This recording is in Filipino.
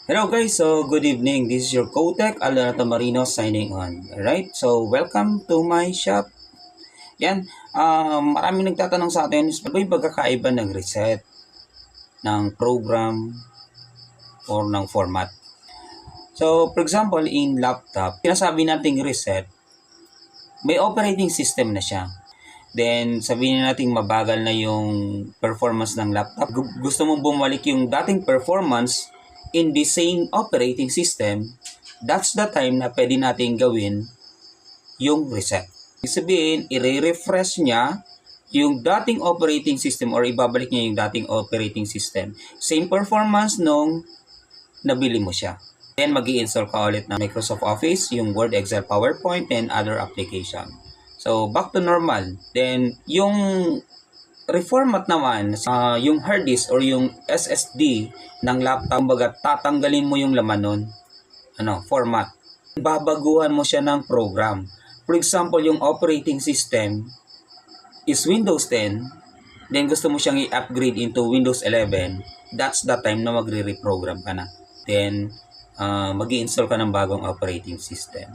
Hello guys, so good evening. This is your Kotek Alerta Marino signing on. Alright, so welcome to my shop. Yan, maraming nagtatanong sa atin, ano ba yung pagkakaiba ng reset, ng program, or ng format? So, for example, in laptop, sinasabi nating reset, may operating system na siya. Then, sabihin natin mabagal na yung performance ng laptop. Gusto mong bumalik yung dating performance in the same operating system, that's the time na pwede natin gawin yung reset. Ibig sabihin, i-refresh niya yung dating operating system or ibabalik niya yung dating operating system. Same performance nung nabili mo siya. Then, mag-i-install ka ulit ng Microsoft Office, yung Word, Excel, PowerPoint, and other application. So, back to normal. Then, yung reformat naman, yung hard disk or yung SSD ng laptop, kumbaga tatanggalin mo yung laman nun, format. Babaguhan mo siya ng program. For example, yung operating system is Windows 10, then gusto mo siyang i-upgrade into Windows 11, that's the time na magre-reprogram ka na. Then, mag-i-install ka ng bagong operating system.